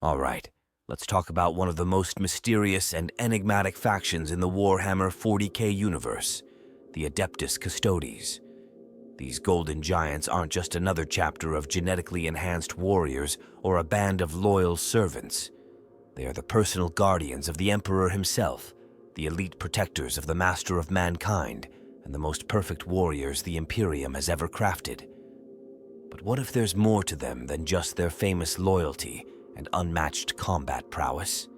All right, let's talk about one of the most mysterious and enigmatic factions in the Warhammer 40k universe, the Adeptus Custodes. These golden giants aren't just another chapter of genetically enhanced warriors or a band of loyal servants. They are the personal guardians of the Emperor himself, the elite protectors of the Master of Mankind, and the most perfect warriors the Imperium has ever crafted. But what if there's more to them than just their famous loyalty and unmatched combat prowess?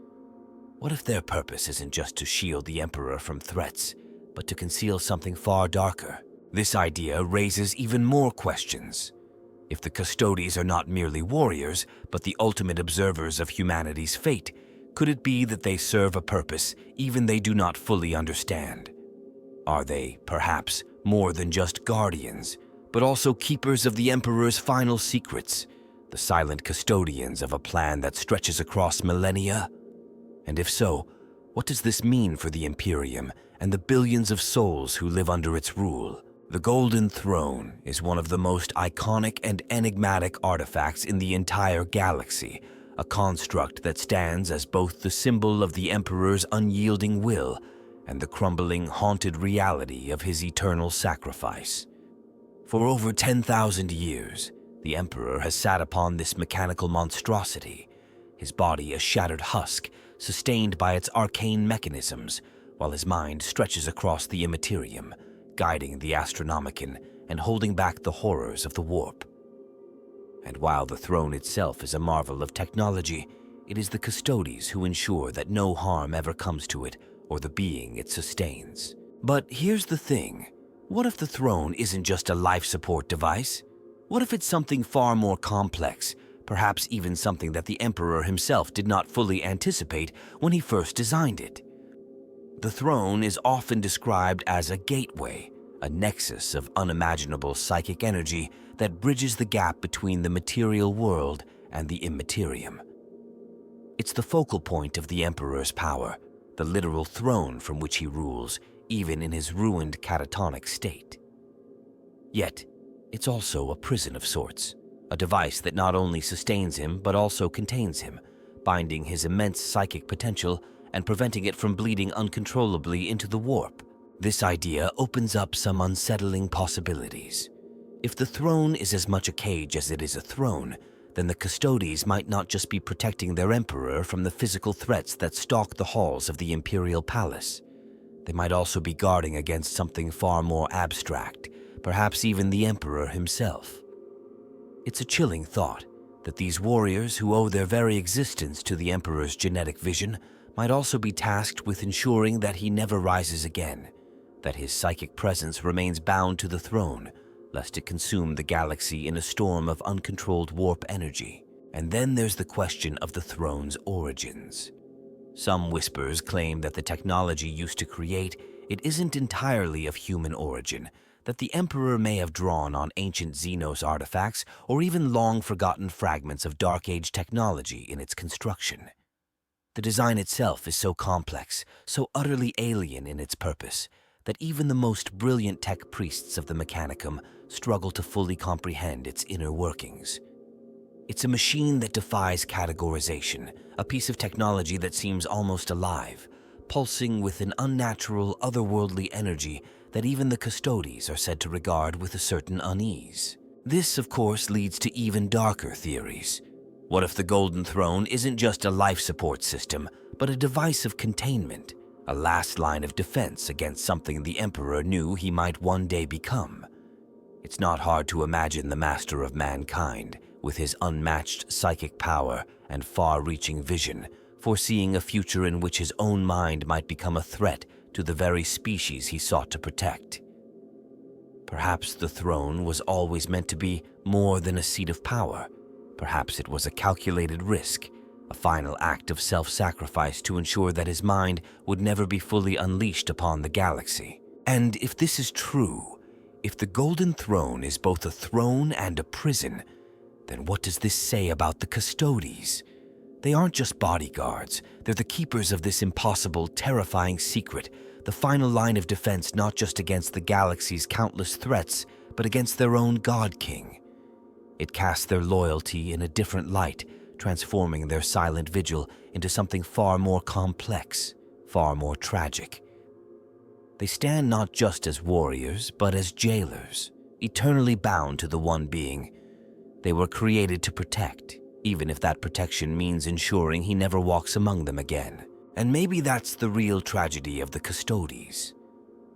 What if their purpose isn't just to shield the Emperor from threats, but to conceal something far darker? This idea raises even more questions. If the Custodes are not merely warriors, but the ultimate observers of humanity's fate, could it be that they serve a purpose even they do not fully understand? Are they, perhaps, more than just guardians, but also keepers of the Emperor's final secrets, the silent custodians of a plan that stretches across millennia? And if so, what does this mean for the Imperium and the billions of souls who live under its rule? The Golden Throne is one of the most iconic and enigmatic artifacts in the entire galaxy, a construct that stands as both the symbol of the Emperor's unyielding will and the crumbling, haunted reality of his eternal sacrifice. For over 10,000 years, the Emperor has sat upon this mechanical monstrosity, his body a shattered husk sustained by its arcane mechanisms, while his mind stretches across the immaterium, guiding the Astronomicon and holding back the horrors of the warp. And while the throne itself is a marvel of technology, it is the Custodes who ensure that no harm ever comes to it or the being it sustains. But here's the thing. What if the throne isn't just a life support device? What if it's something far more complex, perhaps even something that the Emperor himself did not fully anticipate when he first designed it? The throne is often described as a gateway, a nexus of unimaginable psychic energy that bridges the gap between the material world and the immaterium. It's the focal point of the Emperor's power, the literal throne from which he rules, even in his ruined catatonic state. Yet, it's also a prison of sorts, a device that not only sustains him but also contains him, binding his immense psychic potential and preventing it from bleeding uncontrollably into the warp. This idea opens up some unsettling possibilities. If the throne is as much a cage as it is a throne, then the Custodes might not just be protecting their Emperor from the physical threats that stalk the halls of the Imperial Palace. They might also be guarding against something far more abstract, perhaps even the Emperor himself. It's a chilling thought that these warriors who owe their very existence to the Emperor's genetic vision might also be tasked with ensuring that he never rises again, that his psychic presence remains bound to the throne, lest it consume the galaxy in a storm of uncontrolled warp energy. And then there's the question of the throne's origins. Some whispers claim that the technology used to create it isn't entirely of human origin, that the Emperor may have drawn on ancient Xenos artifacts or even long-forgotten fragments of Dark Age technology in its construction. The design itself is so complex, so utterly alien in its purpose, that even the most brilliant tech priests of the Mechanicum struggle to fully comprehend its inner workings. It's a machine that defies categorization, a piece of technology that seems almost alive, pulsing with an unnatural, otherworldly energy that even the Custodes are said to regard with a certain unease. This, of course, leads to even darker theories. What if the Golden Throne isn't just a life support system, but a device of containment, a last line of defense against something the Emperor knew he might one day become? It's not hard to imagine the Master of Mankind, with his unmatched psychic power and far-reaching vision, foreseeing a future in which his own mind might become a threat to the very species he sought to protect. Perhaps the throne was always meant to be more than a seat of power. Perhaps it was a calculated risk, a final act of self-sacrifice to ensure that his mind would never be fully unleashed upon the galaxy. And if this is true, if the Golden Throne is both a throne and a prison, then what does this say about the Custodes? They aren't just bodyguards, they're the keepers of this impossible, terrifying secret, the final line of defense not just against the galaxy's countless threats, but against their own God King. It casts their loyalty in a different light, transforming their silent vigil into something far more complex, far more tragic. They stand not just as warriors, but as jailers, eternally bound to the one being they were created to protect, even if that protection means ensuring he never walks among them again. And maybe that's the real tragedy of the Custodes.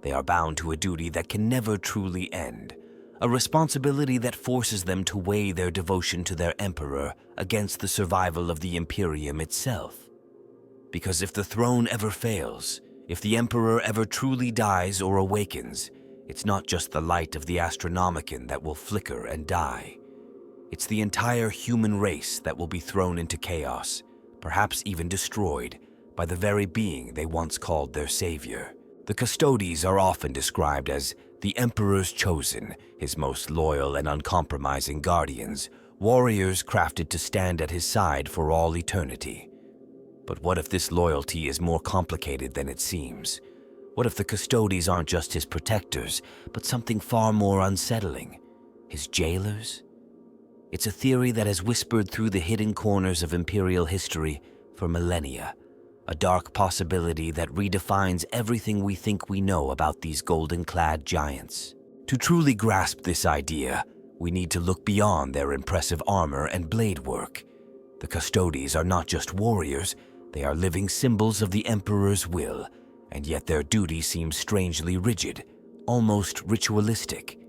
They are bound to a duty that can never truly end, a responsibility that forces them to weigh their devotion to their emperor against the survival of the Imperium itself. Because if the throne ever fails, if the emperor ever truly dies or awakens, it's not just the light of the Astronomicon that will flicker and die. It's the entire human race that will be thrown into chaos, perhaps even destroyed, by the very being they once called their savior. The Custodes are often described as the Emperor's chosen, his most loyal and uncompromising guardians, warriors crafted to stand at his side for all eternity. But what if this loyalty is more complicated than it seems? What if the Custodes aren't just his protectors, but something far more unsettling? His jailers? It's a theory that has whispered through the hidden corners of Imperial history for millennia, a dark possibility that redefines everything we think we know about these golden-clad giants. To truly grasp this idea, we need to look beyond their impressive armor and blade work. The Custodes are not just warriors, they are living symbols of the Emperor's will, and yet their duty seems strangely rigid, almost ritualistic.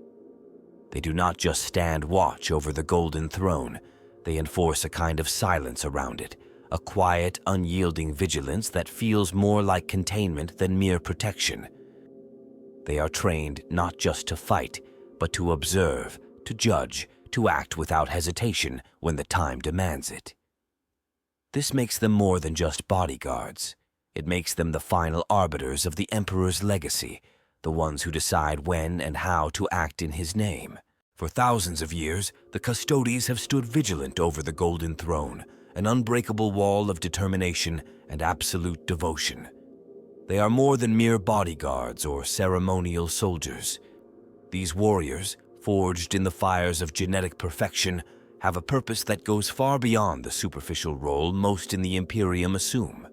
They do not just stand watch over the Golden Throne, they enforce a kind of silence around it, a quiet, unyielding vigilance that feels more like containment than mere protection. They are trained not just to fight, but to observe, to judge, to act without hesitation when the time demands it. This makes them more than just bodyguards. It makes them the final arbiters of the Emperor's legacy, the ones who decide when and how to act in his name. For thousands of years, the Custodes have stood vigilant over the Golden Throne, an unbreakable wall of determination and absolute devotion. They are more than mere bodyguards or ceremonial soldiers. These warriors, forged in the fires of genetic perfection, have a purpose that goes far beyond the superficial role most in the Imperium assume.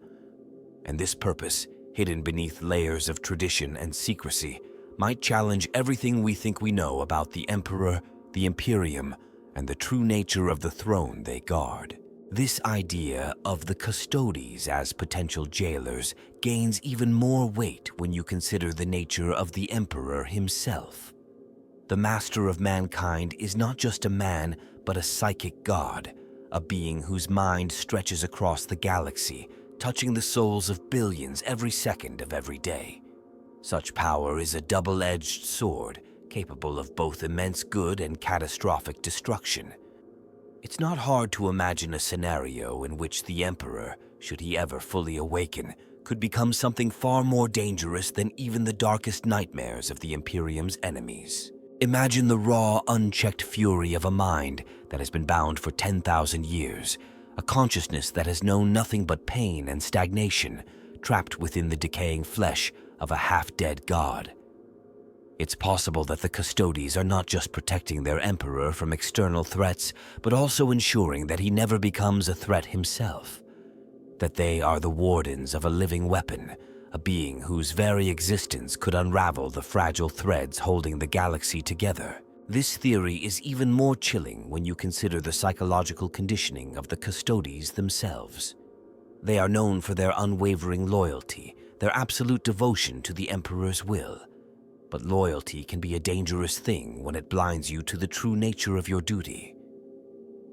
And this purpose, hidden beneath layers of tradition and secrecy, might challenge everything we think we know about the Emperor, the Imperium, and the true nature of the throne they guard. This idea of the Custodes as potential jailers gains even more weight when you consider the nature of the Emperor himself. The master of mankind is not just a man, but a psychic god, a being whose mind stretches across the galaxy, touching the souls of billions every second of every day. Such power is a double-edged sword, capable of both immense good and catastrophic destruction. It's not hard to imagine a scenario in which the Emperor, should he ever fully awaken, could become something far more dangerous than even the darkest nightmares of the Imperium's enemies. Imagine the raw, unchecked fury of a mind that has been bound for 10,000 years, a consciousness that has known nothing but pain and stagnation, trapped within the decaying flesh of a half-dead god. It's possible that the Custodes are not just protecting their emperor from external threats, but also ensuring that he never becomes a threat himself. That they are the wardens of a living weapon, a being whose very existence could unravel the fragile threads holding the galaxy together. This theory is even more chilling when you consider the psychological conditioning of the Custodes themselves. They are known for their unwavering loyalty, their absolute devotion to the Emperor's will. But loyalty can be a dangerous thing when it blinds you to the true nature of your duty.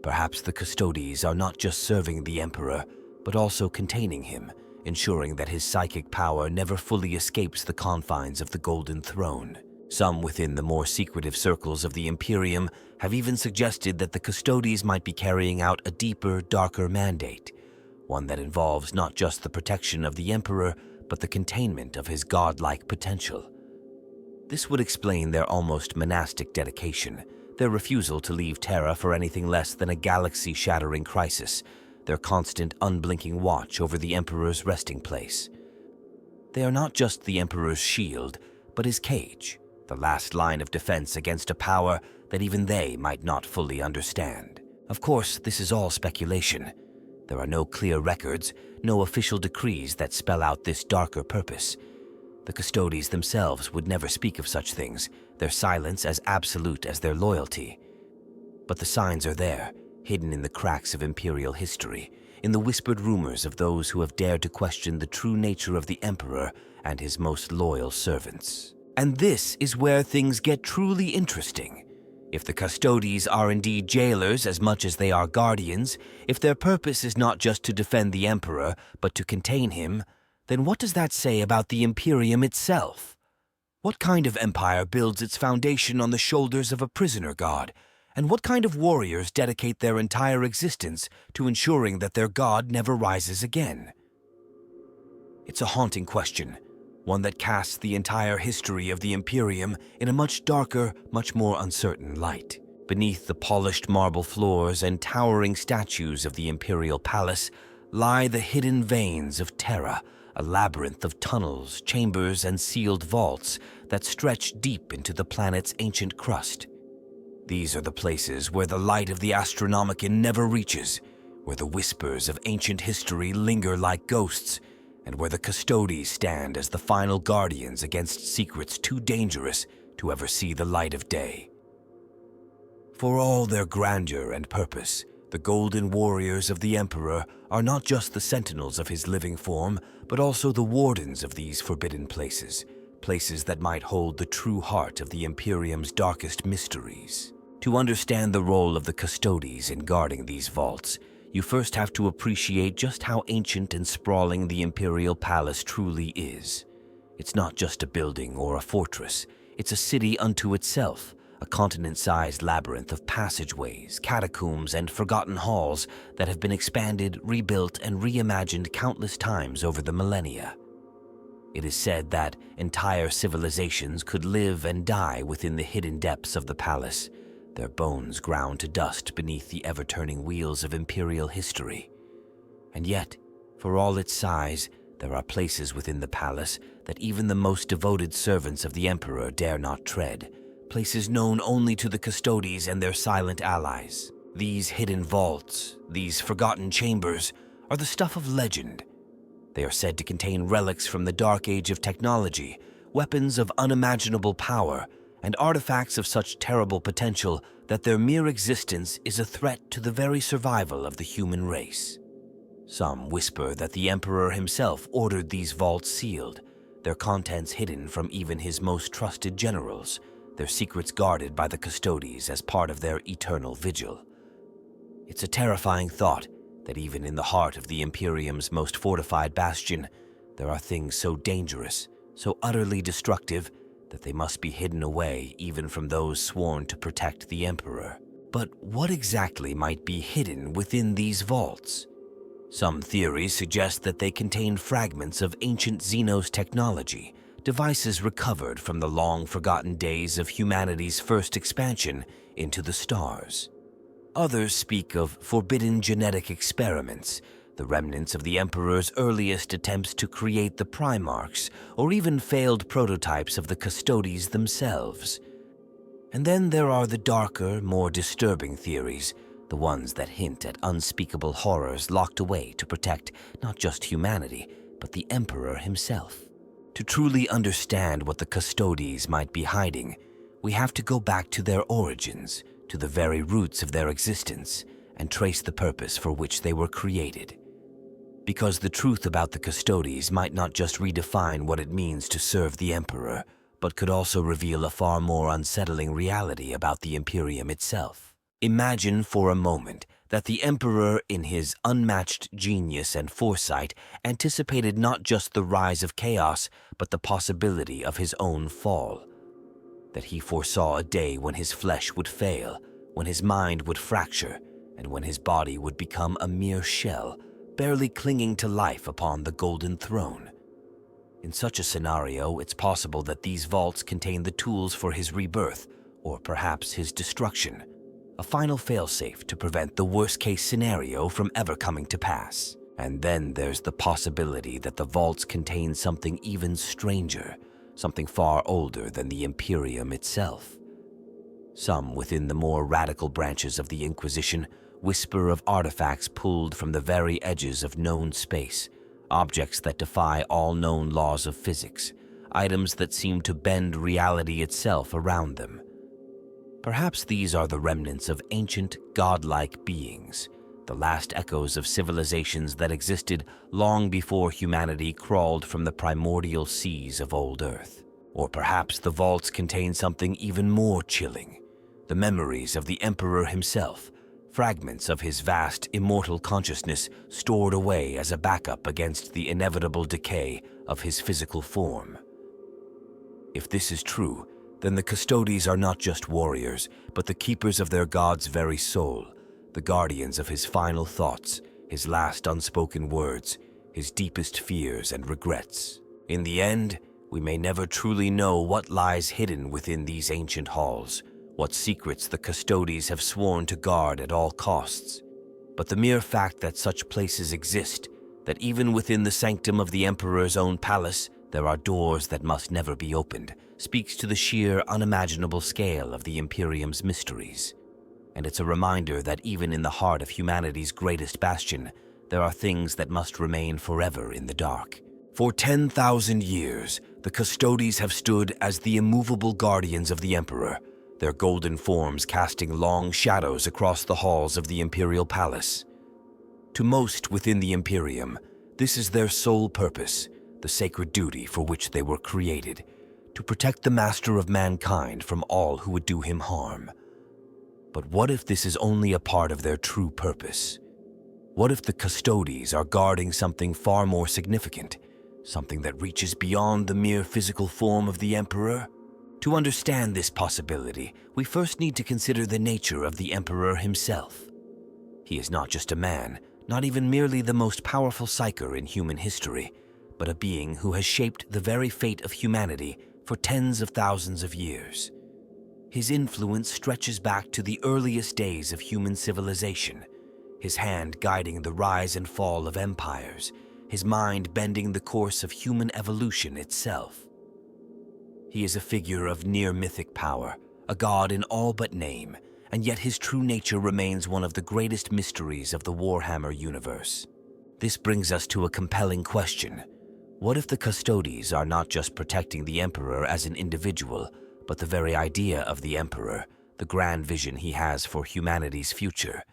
Perhaps the Custodes are not just serving the Emperor, but also containing him, ensuring that his psychic power never fully escapes the confines of the Golden Throne. Some within the more secretive circles of the Imperium have even suggested that the Custodes might be carrying out a deeper, darker mandate, one that involves not just the protection of the Emperor, but the containment of his godlike potential. This would explain their almost monastic dedication, their refusal to leave Terra for anything less than a galaxy-shattering crisis, their constant unblinking watch over the Emperor's resting place. They are not just the Emperor's shield, but his cage, the last line of defense against a power that even they might not fully understand. Of course, this is all speculation. There are no clear records, no official decrees that spell out this darker purpose. The Custodes themselves would never speak of such things, their silence as absolute as their loyalty. But the signs are there, hidden in the cracks of imperial history, in the whispered rumors of those who have dared to question the true nature of the Emperor and his most loyal servants. And this is where things get truly interesting. If the Custodes are indeed jailers as much as they are guardians, if their purpose is not just to defend the Emperor, but to contain him, then what does that say about the Imperium itself? What kind of empire builds its foundation on the shoulders of a prisoner god? And what kind of warriors dedicate their entire existence to ensuring that their god never rises again? It's a haunting question, one that casts the entire history of the Imperium in a much darker, much more uncertain light. Beneath the polished marble floors and towering statues of the Imperial Palace lie the hidden veins of Terra, a labyrinth of tunnels, chambers, and sealed vaults that stretch deep into the planet's ancient crust. These are the places where the light of the Astronomicon never reaches, where the whispers of ancient history linger like ghosts, and where the Custodes stand as the final guardians against secrets too dangerous to ever see the light of day. For all their grandeur and purpose, the Golden Warriors of the Emperor are not just the sentinels of his living form, but also the wardens of these forbidden places, places that might hold the true heart of the Imperium's darkest mysteries. To understand the role of the Custodes in guarding these vaults, you first have to appreciate just how ancient and sprawling the Imperial Palace truly is. It's not just a building or a fortress, it's a city unto itself, a continent-sized labyrinth of passageways, catacombs, and forgotten halls that have been expanded, rebuilt, and reimagined countless times over the millennia. It is said that entire civilizations could live and die within the hidden depths of the palace, their bones ground to dust beneath the ever-turning wheels of imperial history. And yet, for all its size, there are places within the palace that even the most devoted servants of the Emperor dare not tread, places known only to the Custodes and their silent allies. These hidden vaults, these forgotten chambers, are the stuff of legend. They are said to contain relics from the dark age of technology, weapons of unimaginable power, and artifacts of such terrible potential that their mere existence is a threat to the very survival of the human race. Some whisper that the Emperor himself ordered these vaults sealed, their contents hidden from even his most trusted generals, their secrets guarded by the Custodes as part of their eternal vigil. It's a terrifying thought that even in the heart of the Imperium's most fortified bastion, there are things so dangerous, so utterly destructive, that they must be hidden away even from those sworn to protect the Emperor. But what exactly might be hidden within these vaults? Some theories suggest that they contain fragments of ancient Xenos technology, devices recovered from the long-forgotten days of humanity's first expansion into the stars. Others speak of forbidden genetic experiments, the remnants of the Emperor's earliest attempts to create the Primarchs, or even failed prototypes of the Custodes themselves. And then there are the darker, more disturbing theories, the ones that hint at unspeakable horrors locked away to protect not just humanity, but the Emperor himself. To truly understand what the Custodes might be hiding, we have to go back to their origins, to the very roots of their existence, and trace the purpose for which they were created. Because the truth about the Custodes might not just redefine what it means to serve the Emperor, but could also reveal a far more unsettling reality about the Imperium itself. Imagine for a moment that the Emperor, in his unmatched genius and foresight, anticipated not just the rise of chaos, but the possibility of his own fall. That he foresaw a day when his flesh would fail, when his mind would fracture, and when his body would become a mere shell, barely clinging to life upon the Golden Throne. In such a scenario, it's possible that these vaults contain the tools for his rebirth, or perhaps his destruction, a final failsafe to prevent the worst-case scenario from ever coming to pass. And then there's the possibility that the vaults contain something even stranger, something far older than the Imperium itself. Some within the more radical branches of the Inquisition whisper of artifacts pulled from the very edges of known space, objects that defy all known laws of physics, items that seem to bend reality itself around them. Perhaps these are the remnants of ancient, godlike beings, the last echoes of civilizations that existed long before humanity crawled from the primordial seas of old Earth. Or perhaps the vaults contain something even more chilling, the memories of the Emperor himself, fragments of his vast, immortal consciousness stored away as a backup against the inevitable decay of his physical form. If this is true, then the Custodes are not just warriors, but the keepers of their god's very soul, the guardians of his final thoughts, his last unspoken words, his deepest fears and regrets. In the end, we may never truly know what lies hidden within these ancient halls, what secrets the Custodes have sworn to guard at all costs. But the mere fact that such places exist, that even within the sanctum of the Emperor's own palace, there are doors that must never be opened, speaks to the sheer, unimaginable scale of the Imperium's mysteries. And it's a reminder that even in the heart of humanity's greatest bastion, there are things that must remain forever in the dark. For 10,000 years, the Custodes have stood as the immovable guardians of the Emperor, their golden forms casting long shadows across the halls of the Imperial Palace. To most within the Imperium, this is their sole purpose, the sacred duty for which they were created, to protect the master of mankind from all who would do him harm. But what if this is only a part of their true purpose? What if the Custodes are guarding something far more significant, something that reaches beyond the mere physical form of the Emperor? To understand this possibility, we first need to consider the nature of the Emperor himself. He is not just a man, not even merely the most powerful psyker in human history, but a being who has shaped the very fate of humanity for tens of thousands of years. His influence stretches back to the earliest days of human civilization, his hand guiding the rise and fall of empires, his mind bending the course of human evolution itself. He is a figure of near-mythic power, a god in all but name, and yet his true nature remains one of the greatest mysteries of the Warhammer universe. This brings us to a compelling question. What if the Custodes are not just protecting the Emperor as an individual, but the very idea of the Emperor, the grand vision he has for humanity's future?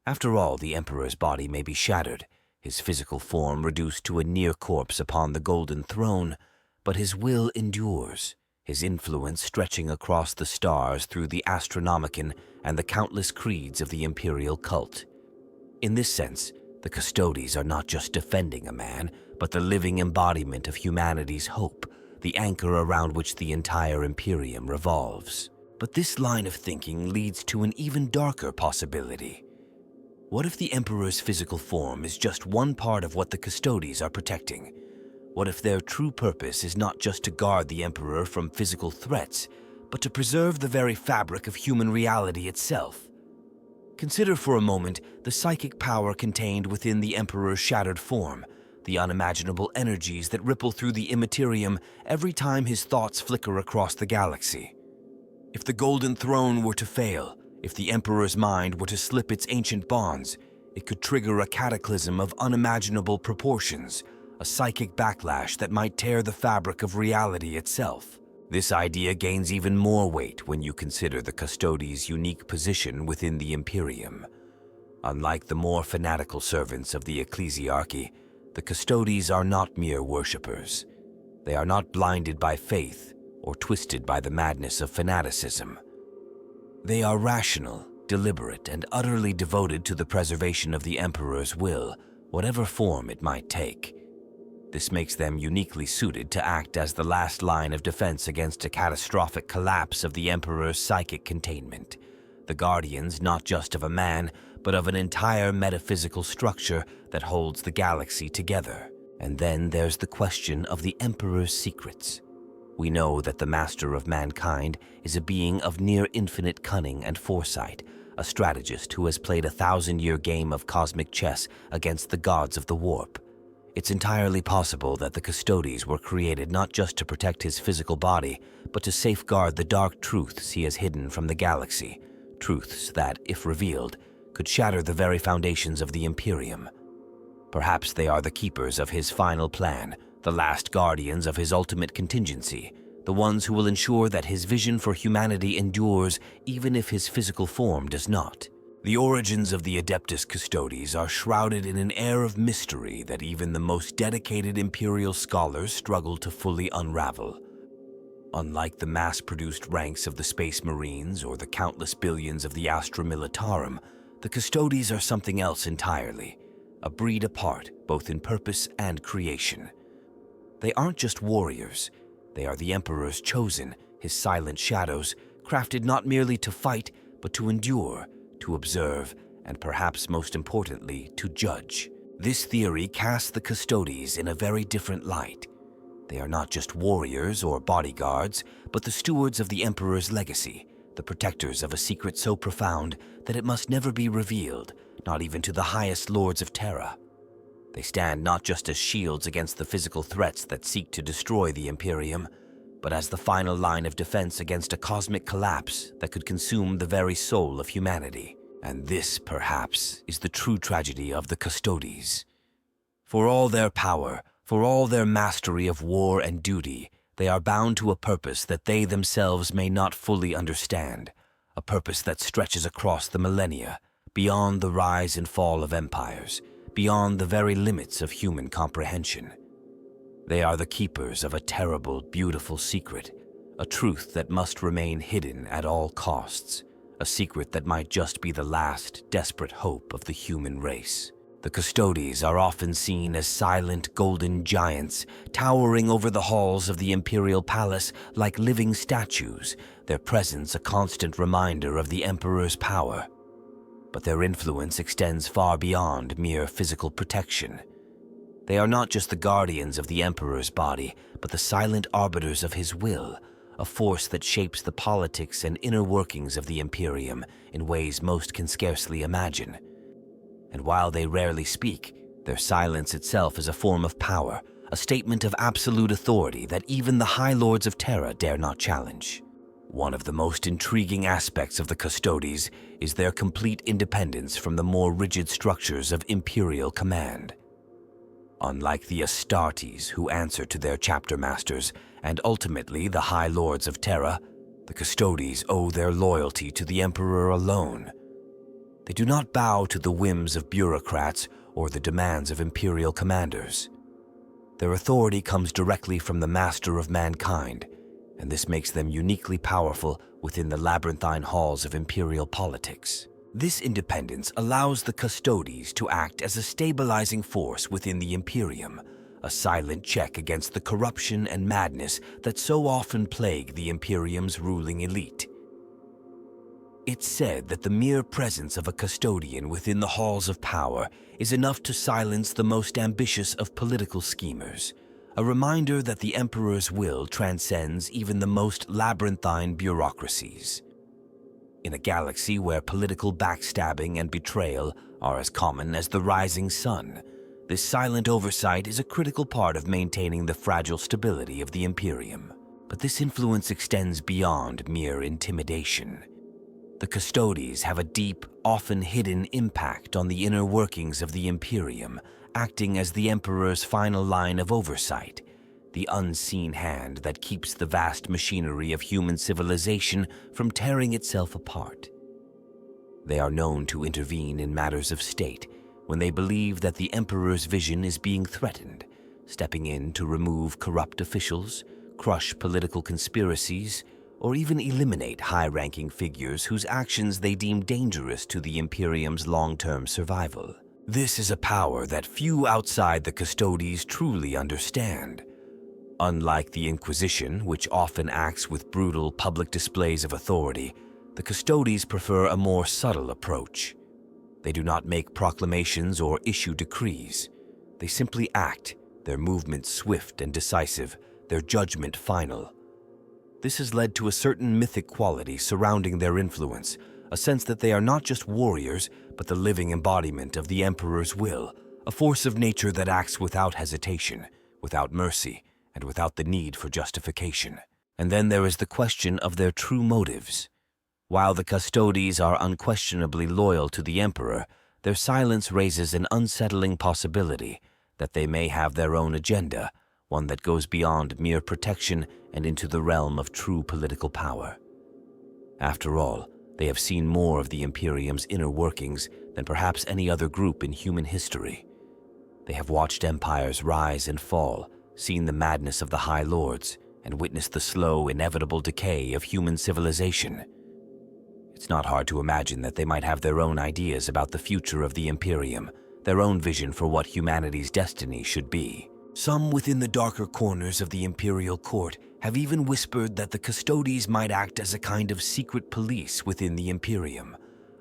After all, the Emperor's body may be shattered, his physical form reduced to a near corpse upon the Golden Throne, but his will endures, his influence stretching across the stars through the Astronomicon and the countless creeds of the imperial cult. In this sense, the Custodes are not just defending a man, but the living embodiment of humanity's hope, the anchor around which the entire Imperium revolves. But this line of thinking leads to an even darker possibility. What if the Emperor's physical form is just one part of what the Custodes are protecting? What if their true purpose is not just to guard the Emperor from physical threats, but to preserve the very fabric of human reality itself? Consider for a moment the psychic power contained within the Emperor's shattered form, the unimaginable energies that ripple through the immaterium every time his thoughts flicker across the galaxy. If the Golden Throne were to fail, if the Emperor's mind were to slip its ancient bonds, it could trigger a cataclysm of unimaginable proportions, a psychic backlash that might tear the fabric of reality itself. This idea gains even more weight when you consider the Custodes' unique position within the Imperium. Unlike the more fanatical servants of the Ecclesiarchy, the Custodes are not mere worshippers. They are not blinded by faith or twisted by the madness of fanaticism. They are rational, deliberate, and utterly devoted to the preservation of the Emperor's will, whatever form it might take. This makes them uniquely suited to act as the last line of defense against a catastrophic collapse of the Emperor's psychic containment, the guardians not just of a man, but of an entire metaphysical structure that holds the galaxy together. And then there's the question of the Emperor's secrets. We know that the master of mankind is a being of near-infinite cunning and foresight, a strategist who has played a 1,000-year game of cosmic chess against the gods of the warp. It's entirely possible that the Custodes were created not just to protect his physical body, but to safeguard the dark truths he has hidden from the galaxy, truths that, if revealed, could shatter the very foundations of the Imperium. Perhaps they are the keepers of his final plan, the last guardians of his ultimate contingency, the ones who will ensure that his vision for humanity endures even if his physical form does not. The origins of the Adeptus Custodes are shrouded in an air of mystery that even the most dedicated Imperial scholars struggle to fully unravel. Unlike the mass-produced ranks of the Space Marines or the countless billions of the Astra Militarum, the Custodes are something else entirely, a breed apart both in purpose and creation. They aren't just warriors. They are the Emperor's chosen, his silent shadows, crafted not merely to fight, but to endure, to observe, and perhaps most importantly, to judge. This theory casts the Custodes in a very different light. They are not just warriors or bodyguards, but the stewards of the Emperor's legacy, the protectors of a secret so profound that it must never be revealed, not even to the highest lords of Terra. They stand not just as shields against the physical threats that seek to destroy the Imperium, but as the final line of defense against a cosmic collapse that could consume the very soul of humanity. And this, perhaps, is the true tragedy of the Custodes. For all their power, for all their mastery of war and duty, they are bound to a purpose that they themselves may not fully understand, a purpose that stretches across the millennia, beyond the rise and fall of empires, beyond the very limits of human comprehension. They are the keepers of a terrible, beautiful secret, a truth that must remain hidden at all costs, a secret that might just be the last, desperate hope of the human race. The Custodes are often seen as silent golden giants, towering over the halls of the Imperial Palace like living statues, their presence a constant reminder of the Emperor's power. But their influence extends far beyond mere physical protection. They are not just the guardians of the Emperor's body, but the silent arbiters of his will, a force that shapes the politics and inner workings of the Imperium in ways most can scarcely imagine. And while they rarely speak, their silence itself is a form of power, a statement of absolute authority that even the High Lords of Terra dare not challenge. One of the most intriguing aspects of the Custodes is their complete independence from the more rigid structures of Imperial command. Unlike the Astartes, who answer to their chapter masters, and ultimately the High Lords of Terra, the Custodes owe their loyalty to the Emperor alone. They do not bow to the whims of bureaucrats or the demands of Imperial commanders. Their authority comes directly from the Master of Mankind, and this makes them uniquely powerful within the labyrinthine halls of Imperial politics. This independence allows the Custodes to act as a stabilizing force within the Imperium, a silent check against the corruption and madness that so often plague the Imperium's ruling elite. It's said that the mere presence of a custodian within the halls of power is enough to silence the most ambitious of political schemers, a reminder that the Emperor's will transcends even the most labyrinthine bureaucracies. In a galaxy where political backstabbing and betrayal are as common as the rising sun, this silent oversight is a critical part of maintaining the fragile stability of the Imperium. But this influence extends beyond mere intimidation. The Custodes have a deep, often hidden impact on the inner workings of the Imperium, acting as the Emperor's final line of oversight, the unseen hand that keeps the vast machinery of human civilization from tearing itself apart. They are known to intervene in matters of state when they believe that the Emperor's vision is being threatened, stepping in to remove corrupt officials, crush political conspiracies, or even eliminate high-ranking figures whose actions they deem dangerous to the Imperium's long-term survival. This is a power that few outside the Custodes truly understand. Unlike the Inquisition, which often acts with brutal public displays of authority, the Custodes prefer a more subtle approach. They do not make proclamations or issue decrees. They simply act, their movements swift and decisive, their judgment final. This has led to a certain mythic quality surrounding their influence, a sense that they are not just warriors, but the living embodiment of the Emperor's will, a force of nature that acts without hesitation, without mercy, and without the need for justification. And then there is the question of their true motives. While the Custodes are unquestionably loyal to the Emperor, their silence raises an unsettling possibility that they may have their own agenda, one that goes beyond mere protection and into the realm of true political power. After all, they have seen more of the Imperium's inner workings than perhaps any other group in human history. They have watched empires rise and fall, seen the madness of the High Lords, and witnessed the slow, inevitable decay of human civilization. It's not hard to imagine that they might have their own ideas about the future of the Imperium, their own vision for what humanity's destiny should be. Some within the darker corners of the Imperial Court have even whispered that the Custodes might act as a kind of secret police within the Imperium,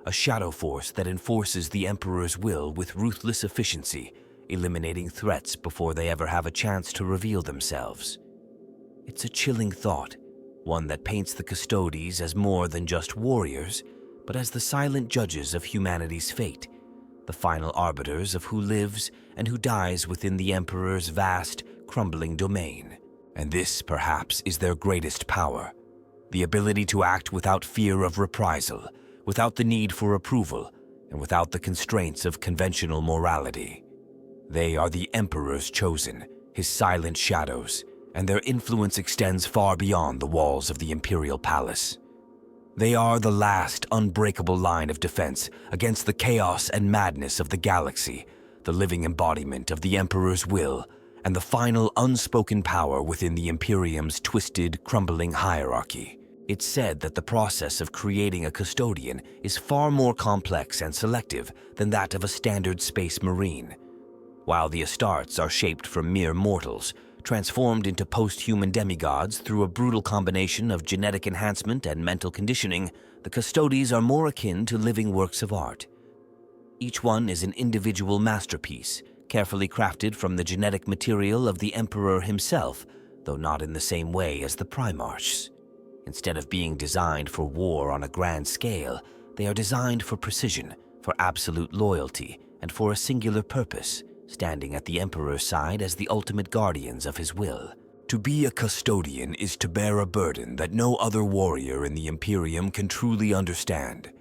a shadow force that enforces the Emperor's will with ruthless efficiency, eliminating threats before they ever have a chance to reveal themselves. It's a chilling thought, one that paints the Custodes as more than just warriors, but as the silent judges of humanity's fate, the final arbiters of who lives and who dies within the Emperor's vast, crumbling domain. And this, perhaps, is their greatest power, the ability to act without fear of reprisal, without the need for approval, and without the constraints of conventional morality. They are the Emperor's chosen, his silent shadows, and their influence extends far beyond the walls of the Imperial Palace. They are the last unbreakable line of defense against the chaos and madness of the galaxy, the living embodiment of the Emperor's will, and the final unspoken power within the Imperium's twisted, crumbling hierarchy. It's said that the process of creating a custodian is far more complex and selective than that of a standard space marine. While the Astartes are shaped from mere mortals, transformed into post-human demigods through a brutal combination of genetic enhancement and mental conditioning, the Custodes are more akin to living works of art. Each one is an individual masterpiece, carefully crafted from the genetic material of the Emperor himself, though not in the same way as the Primarchs. Instead of being designed for war on a grand scale, they are designed for precision, for absolute loyalty, and for a singular purpose, standing at the Emperor's side as the ultimate guardians of his will. To be a custodian is to bear a burden that no other warrior in the Imperium can truly understand.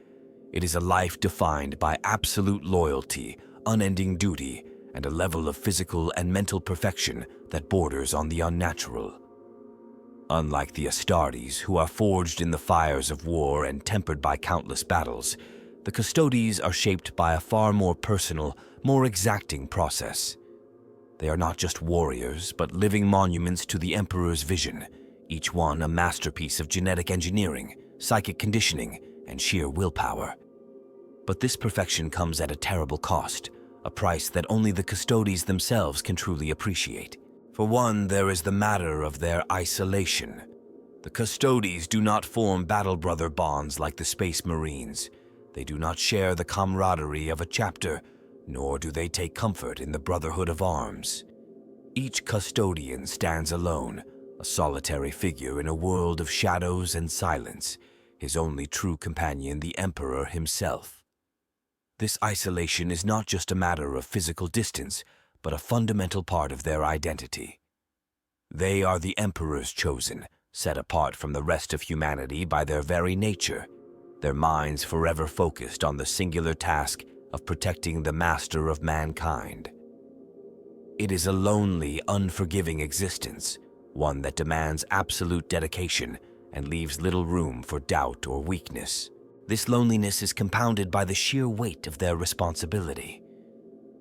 It is a life defined by absolute loyalty, unending duty, and a level of physical and mental perfection that borders on the unnatural. Unlike the Astartes, who are forged in the fires of war and tempered by countless battles, the Custodes are shaped by a far more personal, more exacting process. They are not just warriors, but living monuments to the Emperor's vision, each one a masterpiece of genetic engineering, psychic conditioning, and sheer willpower. But this perfection comes at a terrible cost, a price that only the Custodes themselves can truly appreciate. For one, there is the matter of their isolation. The Custodes do not form battle-brother bonds like the Space Marines. They do not share the camaraderie of a chapter, nor do they take comfort in the brotherhood of arms. Each custodian stands alone, a solitary figure in a world of shadows and silence, his only true companion the Emperor himself. This isolation is not just a matter of physical distance, but a fundamental part of their identity. They are the Emperor's chosen, set apart from the rest of humanity by their very nature, their minds forever focused on the singular task of protecting the master of mankind. It is a lonely, unforgiving existence, one that demands absolute dedication and leaves little room for doubt or weakness. This loneliness is compounded by the sheer weight of their responsibility.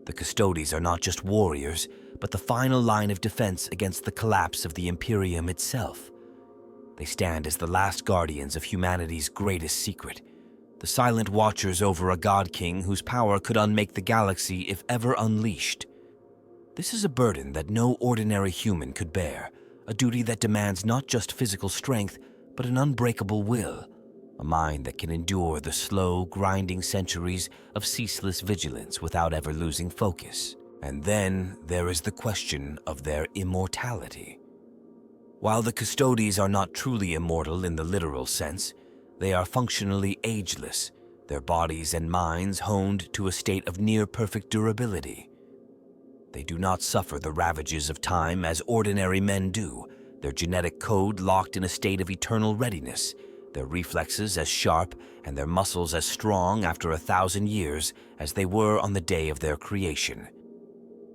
The Custodes are not just warriors, but the final line of defense against the collapse of the Imperium itself. They stand as the last guardians of humanity's greatest secret, the silent watchers over a god-king whose power could unmake the galaxy if ever unleashed. This is a burden that no ordinary human could bear, a duty that demands not just physical strength, but an unbreakable will, a mind that can endure the slow, grinding centuries of ceaseless vigilance without ever losing focus. And then there is the question of their immortality. While the Custodes are not truly immortal in the literal sense, they are functionally ageless, their bodies and minds honed to a state of near-perfect durability. They do not suffer the ravages of time as ordinary men do, their genetic code locked in a state of eternal readiness, their reflexes as sharp and their muscles as strong after 1,000 years as they were on the day of their creation.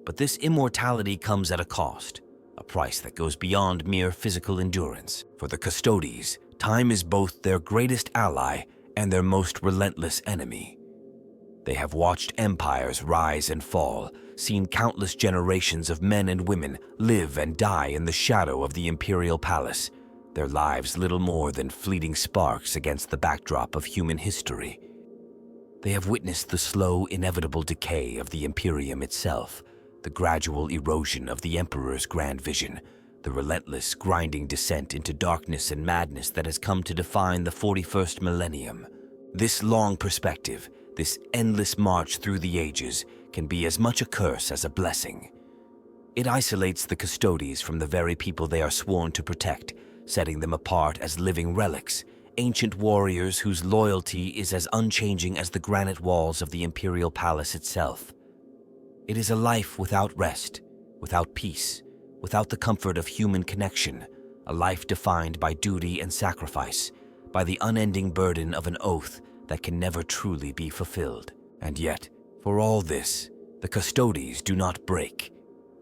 But this immortality comes at a cost, a price that goes beyond mere physical endurance. For the Custodes, time is both their greatest ally and their most relentless enemy. They have watched empires rise and fall, seen countless generations of men and women live and die in the shadow of the imperial palace, their lives little more than fleeting sparks against the backdrop of human history. They have witnessed the slow, inevitable decay of the Imperium itself, the gradual erosion of the Emperor's grand vision, the relentless, grinding descent into darkness and madness that has come to define the 41st millennium. This long perspective, this endless march through the ages, can be as much a curse as a blessing. It isolates the Custodes from the very people they are sworn to protect, setting them apart as living relics, ancient warriors whose loyalty is as unchanging as the granite walls of the imperial palace itself. It is a life without rest, without peace, without the comfort of human connection, a life defined by duty and sacrifice, by the unending burden of an oath that can never truly be fulfilled. And yet, for all this, the Custodes do not break.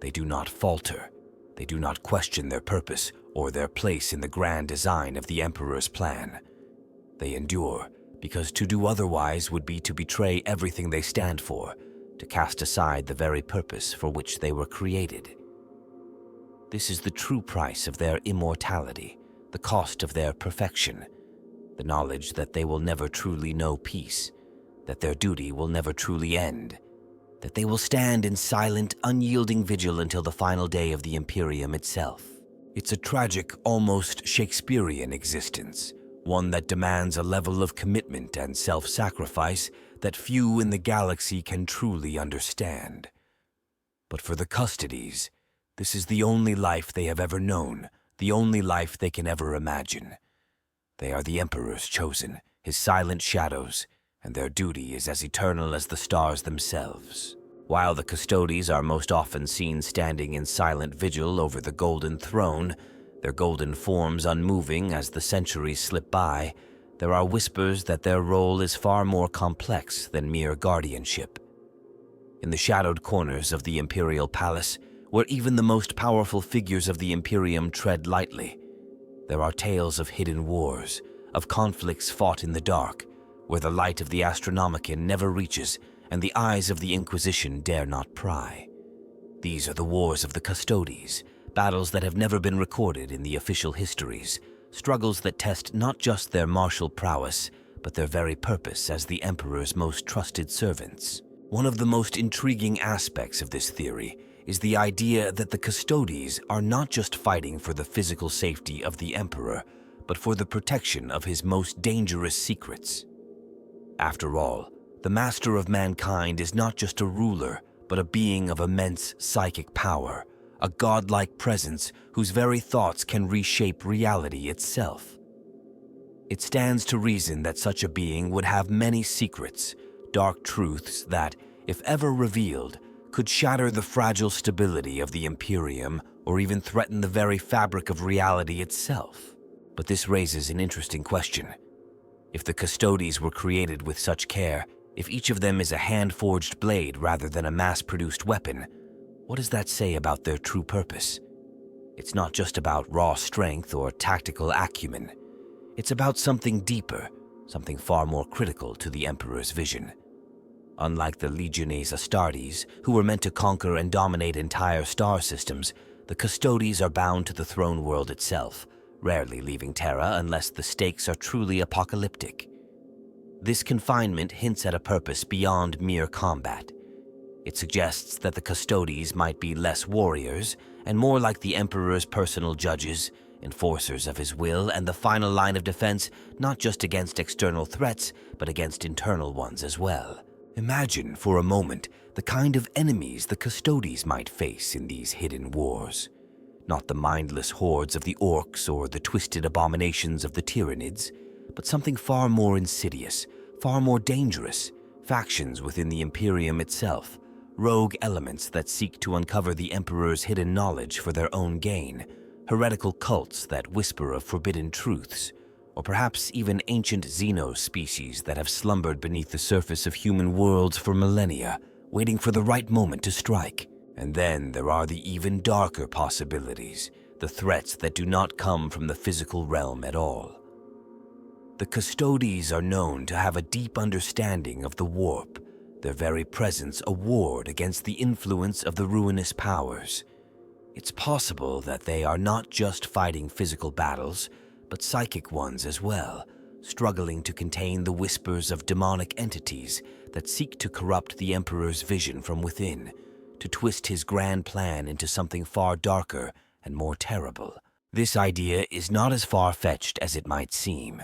They do not falter. They do not question their purpose or their place in the grand design of the Emperor's plan. They endure, because to do otherwise would be to betray everything they stand for, to cast aside the very purpose for which they were created. This is the true price of their immortality, the cost of their perfection, the knowledge that they will never truly know peace, that their duty will never truly end, that they will stand in silent, unyielding vigil until the final day of the Imperium itself. It's a tragic, almost Shakespearean existence, one that demands a level of commitment and self-sacrifice that few in the galaxy can truly understand. But for the Custodes, this is the only life they have ever known, the only life they can ever imagine. They are the Emperor's chosen, his silent shadows, and their duty is as eternal as the stars themselves. While the Custodes are most often seen standing in silent vigil over the golden throne, their golden forms unmoving as the centuries slip by, there are whispers that their role is far more complex than mere guardianship. In the shadowed corners of the imperial palace, where even the most powerful figures of the Imperium tread lightly, there are tales of hidden wars, of conflicts fought in the dark, where the light of the Astronomicon never reaches and the eyes of the Inquisition dare not pry. These are the wars of the Custodes, battles that have never been recorded in the official histories, struggles that test not just their martial prowess, but their very purpose as the Emperor's most trusted servants. One of the most intriguing aspects of this theory is the idea that the Custodes are not just fighting for the physical safety of the Emperor, but for the protection of his most dangerous secrets. After all, the master of mankind is not just a ruler, but a being of immense psychic power, a godlike presence whose very thoughts can reshape reality itself. It stands to reason that such a being would have many secrets, dark truths that, if ever revealed, could shatter the fragile stability of the Imperium or even threaten the very fabric of reality itself. But this raises an interesting question. If the Custodes were created with such care, if each of them is a hand-forged blade rather than a mass-produced weapon, what does that say about their true purpose? It's not just about raw strength or tactical acumen. It's about something deeper, something far more critical to the Emperor's vision. Unlike the Legiones Astartes, who were meant to conquer and dominate entire star systems, the Custodes are bound to the throne world itself, rarely leaving Terra unless the stakes are truly apocalyptic. This confinement hints at a purpose beyond mere combat. It suggests that the Custodes might be less warriors and more like the Emperor's personal judges, enforcers of his will and the final line of defense, not just against external threats, but against internal ones as well. Imagine for a moment the kind of enemies the Custodes might face in these hidden wars. Not the mindless hordes of the orcs or the twisted abominations of the Tyranids, but something far more insidious, far more dangerous, factions within the Imperium itself, rogue elements that seek to uncover the Emperor's hidden knowledge for their own gain, heretical cults that whisper of forbidden truths, or perhaps even ancient Xenos species that have slumbered beneath the surface of human worlds for millennia, waiting for the right moment to strike. And then there are the even darker possibilities, the threats that do not come from the physical realm at all. The Custodes are known to have a deep understanding of the warp, their very presence a ward against the influence of the ruinous powers. It's possible that they are not just fighting physical battles, but psychic ones as well, struggling to contain the whispers of demonic entities that seek to corrupt the Emperor's vision from within, to twist his grand plan into something far darker and more terrible. This idea is not as far-fetched as it might seem.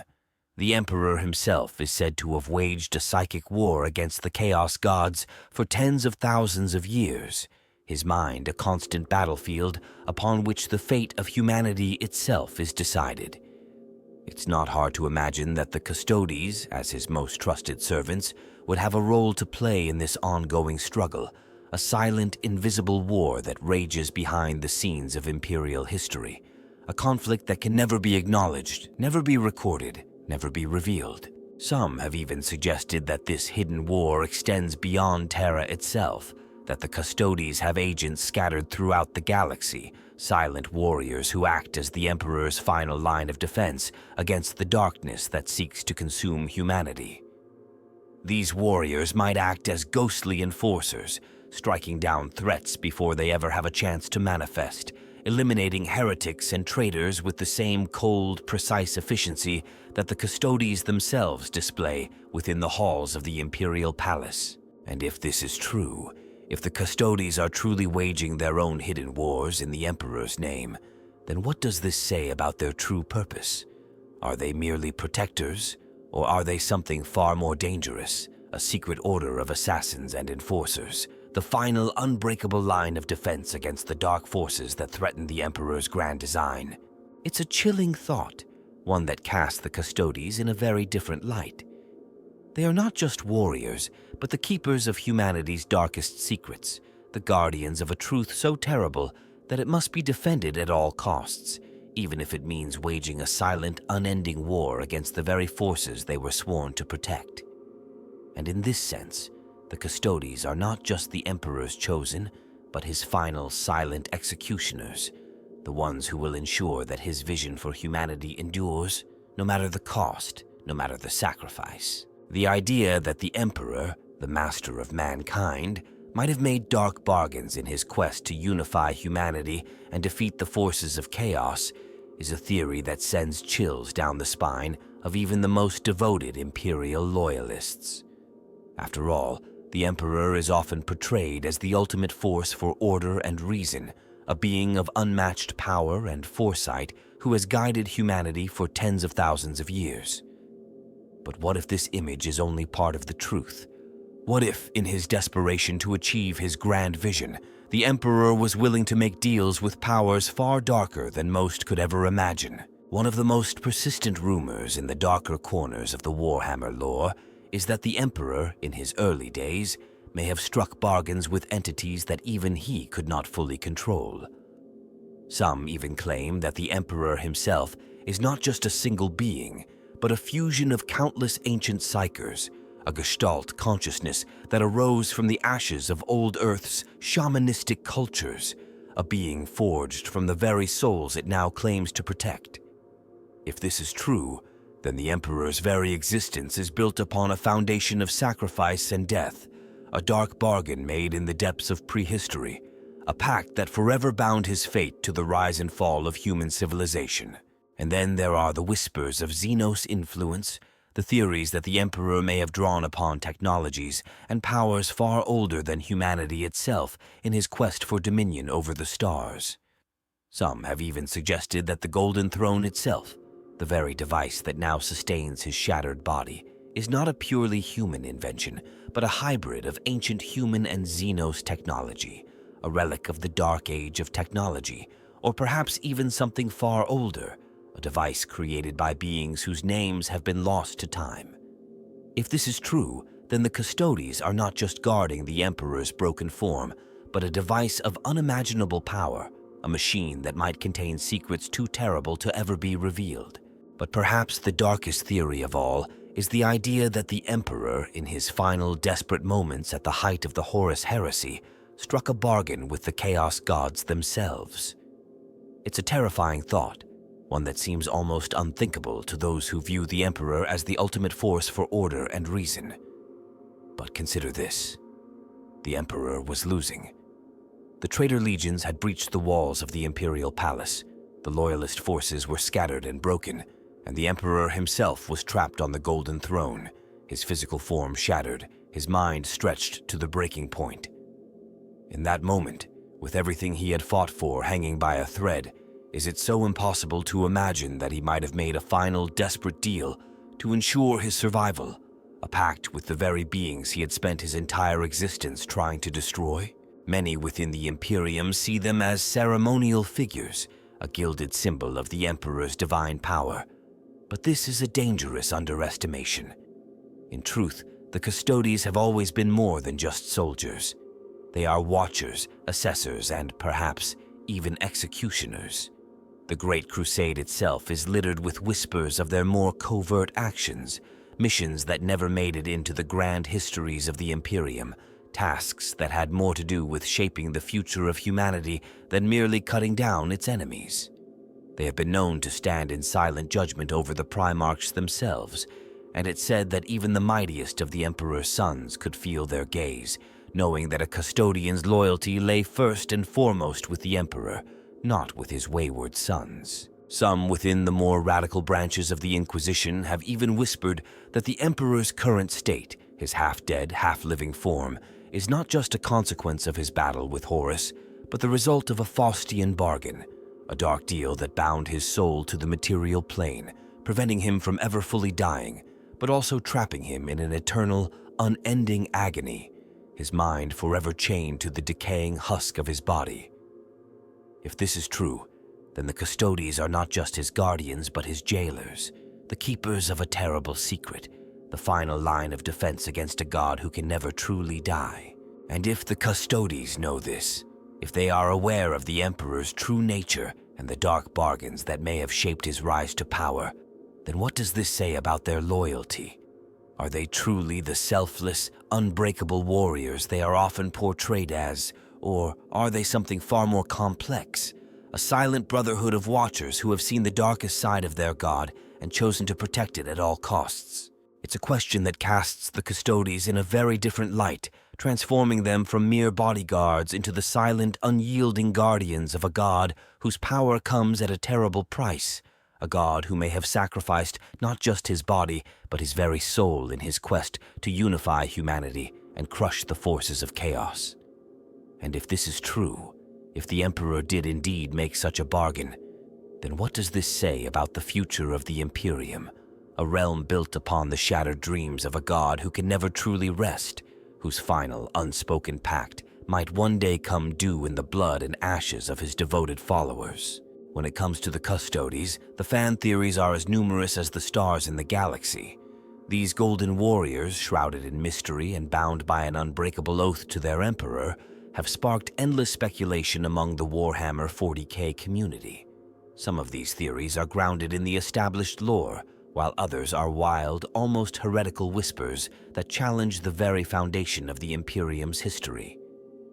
The Emperor himself is said to have waged a psychic war against the Chaos Gods for tens of thousands of years, his mind a constant battlefield upon which the fate of humanity itself is decided. It's not hard to imagine that the Custodes, as his most trusted servants, would have a role to play in this ongoing struggle, a silent, invisible war that rages behind the scenes of Imperial history, a conflict that can never be acknowledged, never be recorded, never be revealed. Some have even suggested that this hidden war extends beyond Terra itself, that the Custodes have agents scattered throughout the galaxy, silent warriors who act as the Emperor's final line of defense against the darkness that seeks to consume humanity. These warriors might act as ghostly enforcers, striking down threats before they ever have a chance to manifest, eliminating heretics and traitors with the same cold, precise efficiency that the Custodes themselves display within the halls of the Imperial Palace. And if this is true, if the Custodes are truly waging their own hidden wars in the Emperor's name, then what does this say about their true purpose? Are they merely protectors, or are they something far more dangerous, a secret order of assassins and enforcers, the final unbreakable line of defense against the dark forces that threaten the Emperor's grand design? It's a chilling thought, one that casts the Custodes in a very different light. They are not just warriors, but the keepers of humanity's darkest secrets, the guardians of a truth so terrible that it must be defended at all costs, even if it means waging a silent, unending war against the very forces they were sworn to protect. And in this sense, the Custodes are not just the Emperor's chosen, but his final silent executioners, the ones who will ensure that his vision for humanity endures, no matter the cost, no matter the sacrifice. The idea that the Emperor, the master of mankind, might have made dark bargains in his quest to unify humanity and defeat the forces of chaos is a theory that sends chills down the spine of even the most devoted Imperial loyalists. After all, the Emperor is often portrayed as the ultimate force for order and reason, a being of unmatched power and foresight who has guided humanity for tens of thousands of years. But what if this image is only part of the truth? What if, in his desperation to achieve his grand vision, the Emperor was willing to make deals with powers far darker than most could ever imagine? One of the most persistent rumors in the darker corners of the Warhammer lore is that the Emperor, in his early days, may have struck bargains with entities that even he could not fully control. Some even claim that the Emperor himself is not just a single being, but a fusion of countless ancient psychers, a gestalt consciousness that arose from the ashes of old Earth's shamanistic cultures, a being forged from the very souls it now claims to protect. If this is true, then the Emperor's very existence is built upon a foundation of sacrifice and death, a dark bargain made in the depths of prehistory, a pact that forever bound his fate to the rise and fall of human civilization. And then there are the whispers of Xenos influence, the theories that the Emperor may have drawn upon technologies and powers far older than humanity itself in his quest for dominion over the stars. Some have even suggested that the Golden Throne itself, the very device that now sustains his shattered body, is not a purely human invention, but a hybrid of ancient human and Xenos technology, a relic of the dark age of technology, or perhaps even something far older, a device created by beings whose names have been lost to time. If this is true, then the Custodes are not just guarding the Emperor's broken form, but a device of unimaginable power, a machine that might contain secrets too terrible to ever be revealed. But perhaps the darkest theory of all is the idea that the Emperor, in his final desperate moments at the height of the Horus heresy, struck a bargain with the Chaos Gods themselves. It's a terrifying thought, one that seems almost unthinkable to those who view the Emperor as the ultimate force for order and reason. But consider this. The Emperor was losing. The traitor legions had breached the walls of the Imperial Palace. The Loyalist forces were scattered and broken, and the Emperor himself was trapped on the Golden Throne, his physical form shattered, his mind stretched to the breaking point. In that moment, with everything he had fought for hanging by a thread, is it so impossible to imagine that he might have made a final desperate deal to ensure his survival, a pact with the very beings he had spent his entire existence trying to destroy? Many within the Imperium see them as ceremonial figures, a gilded symbol of the Emperor's divine power. But this is a dangerous underestimation. In truth, the Custodes have always been more than just soldiers. They are watchers, assessors, and perhaps even executioners. The Great Crusade itself is littered with whispers of their more covert actions, missions that never made it into the grand histories of the Imperium, tasks that had more to do with shaping the future of humanity than merely cutting down its enemies. They have been known to stand in silent judgment over the Primarchs themselves, and it's said that even the mightiest of the Emperor's sons could feel their gaze, knowing that a custodian's loyalty lay first and foremost with the Emperor, not with his wayward sons. Some within the more radical branches of the Inquisition have even whispered that the Emperor's current state, his half-dead, half-living form, is not just a consequence of his battle with Horus, but the result of a Faustian bargain, a dark deal that bound his soul to the material plane, preventing him from ever fully dying, but also trapping him in an eternal, unending agony, his mind forever chained to the decaying husk of his body. If this is true, then the Custodes are not just his guardians but his jailers, the keepers of a terrible secret, the final line of defense against a god who can never truly die. And if the Custodes know this, if they are aware of the Emperor's true nature and the dark bargains that may have shaped his rise to power, then what does this say about their loyalty? Are they truly the selfless, unbreakable warriors they are often portrayed as, or are they something far more complex, a silent brotherhood of watchers who have seen the darkest side of their god and chosen to protect it at all costs? It's a question that casts the Custodes in a very different light, transforming them from mere bodyguards into the silent, unyielding guardians of a god whose power comes at a terrible price, a god who may have sacrificed not just his body, but his very soul in his quest to unify humanity and crush the forces of chaos. And if this is true, if the Emperor did indeed make such a bargain, then what does this say about the future of the Imperium, a realm built upon the shattered dreams of a god who can never truly rest, whose final, unspoken pact might one day come due in the blood and ashes of his devoted followers? When it comes to the Custodes, the fan theories are as numerous as the stars in the galaxy. These golden warriors, shrouded in mystery and bound by an unbreakable oath to their Emperor, have sparked endless speculation among the Warhammer 40K community. Some of these theories are grounded in the established lore, while others are wild, almost heretical whispers that challenge the very foundation of the Imperium's history.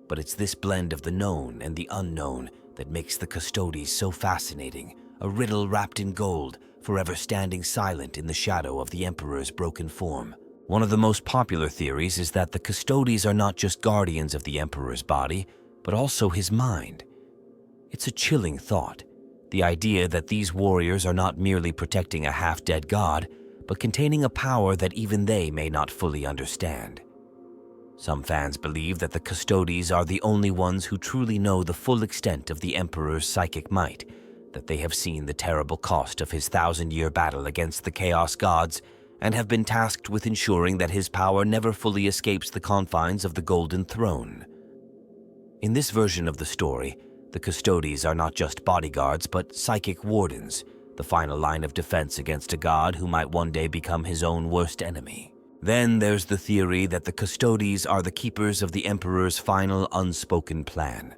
But it's this blend of the known and the unknown that makes the Custodes so fascinating, a riddle wrapped in gold, forever standing silent in the shadow of the Emperor's broken form. One of the most popular theories is that the Custodes are not just guardians of the Emperor's body, but also his mind. It's a chilling thought, the idea that these warriors are not merely protecting a half-dead god, but containing a power that even they may not fully understand. Some fans believe that the Custodes are the only ones who truly know the full extent of the Emperor's psychic might, that they have seen the terrible cost of his 1,000-year battle against the Chaos Gods, and have been tasked with ensuring that his power never fully escapes the confines of the Golden Throne. In this version of the story, the Custodes are not just bodyguards, but psychic wardens, the final line of defense against a god who might one day become his own worst enemy. Then there's the theory that the Custodes are the keepers of the Emperor's final unspoken plan.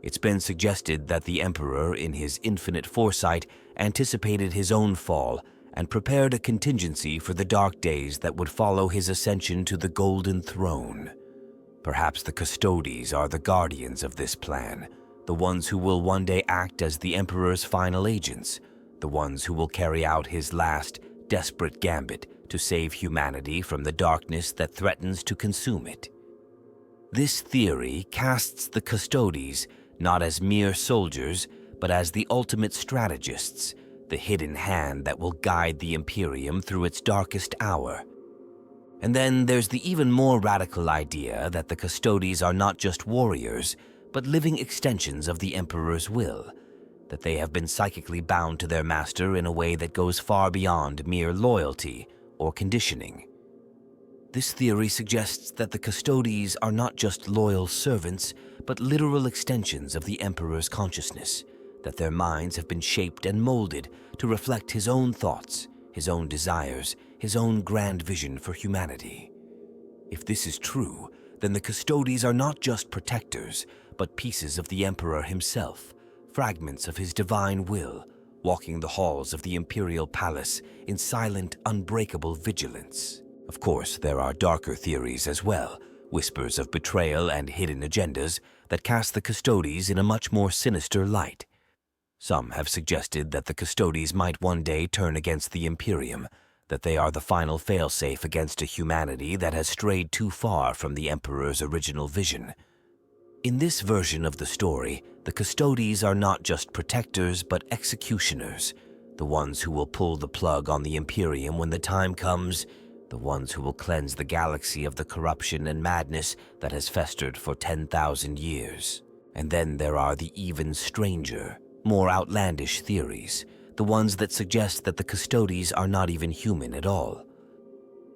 It's been suggested that the Emperor, in his infinite foresight, anticipated his own fall and prepared a contingency for the dark days that would follow his ascension to the Golden Throne. Perhaps the Custodes are the guardians of this plan, the ones who will one day act as the Emperor's final agents, the ones who will carry out his last, desperate gambit to save humanity from the darkness that threatens to consume it. This theory casts the Custodes not as mere soldiers, but as the ultimate strategists, the hidden hand that will guide the Imperium through its darkest hour. And then there's the even more radical idea that the Custodes are not just warriors, but living extensions of the Emperor's will, that they have been psychically bound to their master in a way that goes far beyond mere loyalty or conditioning. This theory suggests that the Custodes are not just loyal servants, but literal extensions of the Emperor's consciousness, that their minds have been shaped and molded to reflect his own thoughts, his own desires, his own grand vision for humanity. If this is true, then the Custodes are not just protectors, but pieces of the Emperor himself, fragments of his divine will, walking the halls of the Imperial Palace in silent, unbreakable vigilance. Of course, there are darker theories as well, whispers of betrayal and hidden agendas that cast the Custodes in a much more sinister light. Some have suggested that the Custodes might one day turn against the Imperium, that they are the final failsafe against a humanity that has strayed too far from the Emperor's original vision. In this version of the story, the Custodes are not just protectors but executioners, the ones who will pull the plug on the Imperium when the time comes, the ones who will cleanse the galaxy of the corruption and madness that has festered for 10,000 years. And then there are the even stranger, more outlandish theories, the ones that suggest that the Custodes are not even human at all.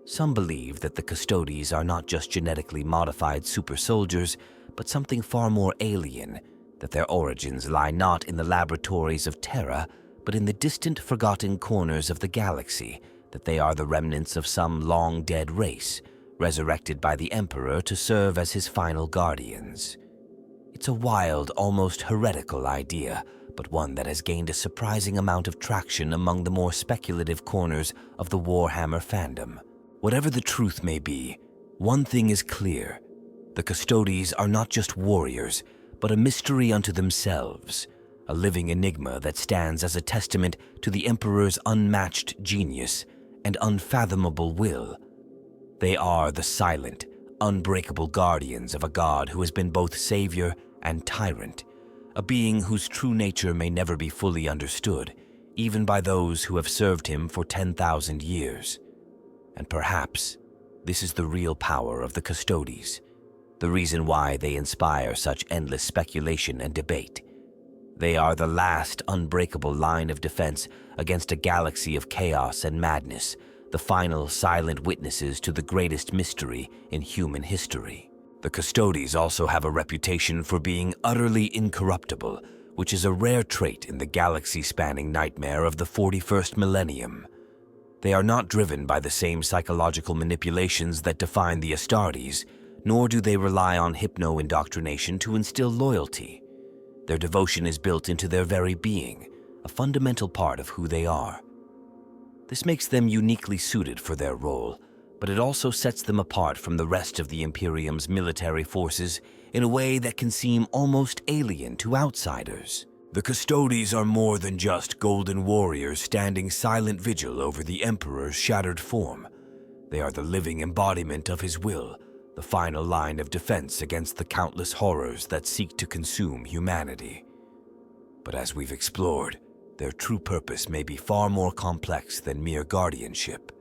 Some believe that the Custodes are not just genetically modified super soldiers, but something far more alien, that their origins lie not in the laboratories of Terra, but in the distant, forgotten corners of the galaxy, that they are the remnants of some long-dead race, resurrected by the Emperor to serve as his final guardians. It's a wild, almost heretical idea, but one that has gained a surprising amount of traction among the more speculative corners of the Warhammer fandom. Whatever the truth may be, one thing is clear. The Custodes are not just warriors, but a mystery unto themselves, a living enigma that stands as a testament to the Emperor's unmatched genius and unfathomable will. They are the silent, unbreakable guardians of a god who has been both savior and tyrant, a being whose true nature may never be fully understood, even by those who have served him for 10,000 years. And perhaps this is the real power of the Custodes, the reason why they inspire such endless speculation and debate. They are the last unbreakable line of defense against a galaxy of chaos and madness, the final silent witnesses to the greatest mystery in human history. The Custodes also have a reputation for being utterly incorruptible, which is a rare trait in the galaxy-spanning nightmare of the 41st millennium. They are not driven by the same psychological manipulations that define the Astartes, nor do they rely on hypno-indoctrination to instill loyalty. Their devotion is built into their very being, a fundamental part of who they are. This makes them uniquely suited for their role, but it also sets them apart from the rest of the Imperium's military forces in a way that can seem almost alien to outsiders. The Custodes are more than just golden warriors standing silent vigil over the Emperor's shattered form. They are the living embodiment of his will, the final line of defense against the countless horrors that seek to consume humanity. But as we've explored, their true purpose may be far more complex than mere guardianship.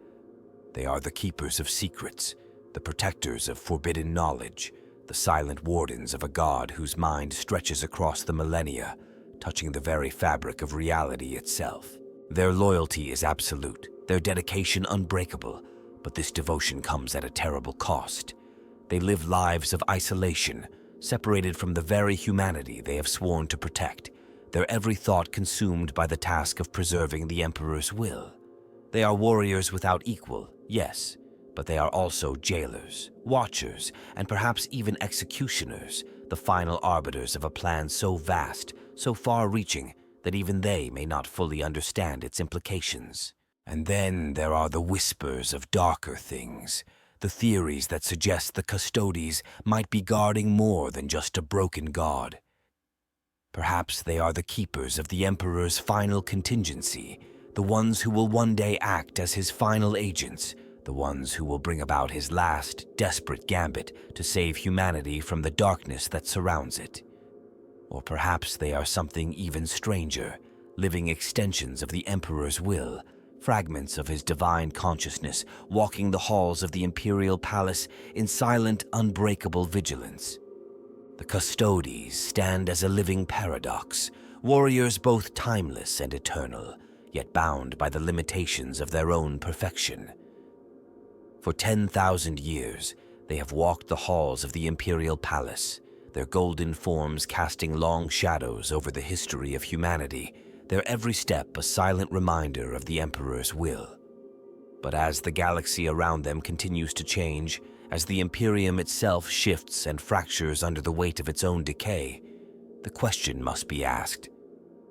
They are the keepers of secrets, the protectors of forbidden knowledge, the silent wardens of a god whose mind stretches across the millennia, touching the very fabric of reality itself. Their loyalty is absolute, their dedication unbreakable, but this devotion comes at a terrible cost. They live lives of isolation, separated from the very humanity they have sworn to protect, their every thought consumed by the task of preserving the Emperor's will. They are warriors without equal, yes, but they are also jailers, watchers, and perhaps even executioners, the final arbiters of a plan so vast, so far-reaching, that even they may not fully understand its implications. And then there are the whispers of darker things, the theories that suggest the Custodes might be guarding more than just a broken god. Perhaps they are the keepers of the Emperor's final contingency, the ones who will one day act as his final agents, the ones who will bring about his last, desperate gambit to save humanity from the darkness that surrounds it. Or perhaps they are something even stranger, living extensions of the Emperor's will, fragments of his divine consciousness walking the halls of the imperial palace in silent, unbreakable vigilance. The Custodes stand as a living paradox, warriors both timeless and eternal, yet bound by the limitations of their own perfection. For 10,000 years, they have walked the halls of the imperial palace, their golden forms casting long shadows over the history of humanity, their every step a silent reminder of the Emperor's will. But as the galaxy around them continues to change, as the Imperium itself shifts and fractures under the weight of its own decay, the question must be asked: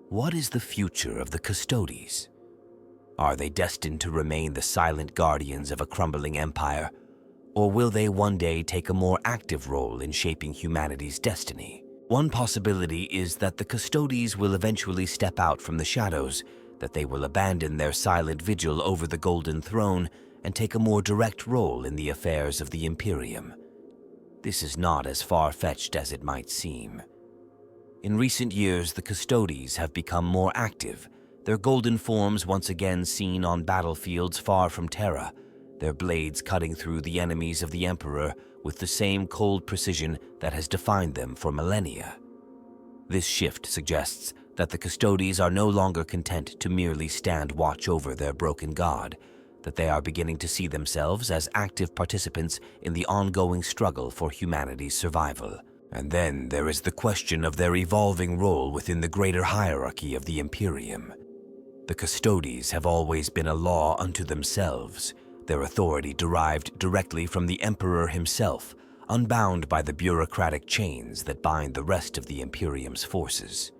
what is the future of the Custodes? Are they destined to remain the silent guardians of a crumbling empire, or will they one day take a more active role in shaping humanity's destiny? One possibility is that the Custodes will eventually step out from the shadows, that they will abandon their silent vigil over the Golden Throne and take a more direct role in the affairs of the Imperium. This is not as far-fetched as it might seem. In recent years, the Custodes have become more active, their golden forms once again seen on battlefields far from Terra, their blades cutting through the enemies of the Emperor with the same cold precision that has defined them for millennia. This shift suggests that the Custodes are no longer content to merely stand watch over their broken god, that they are beginning to see themselves as active participants in the ongoing struggle for humanity's survival. And then there is the question of their evolving role within the greater hierarchy of the Imperium. The Custodes have always been a law unto themselves, their authority derived directly from the Emperor himself, unbound by the bureaucratic chains that bind the rest of the Imperium's forces.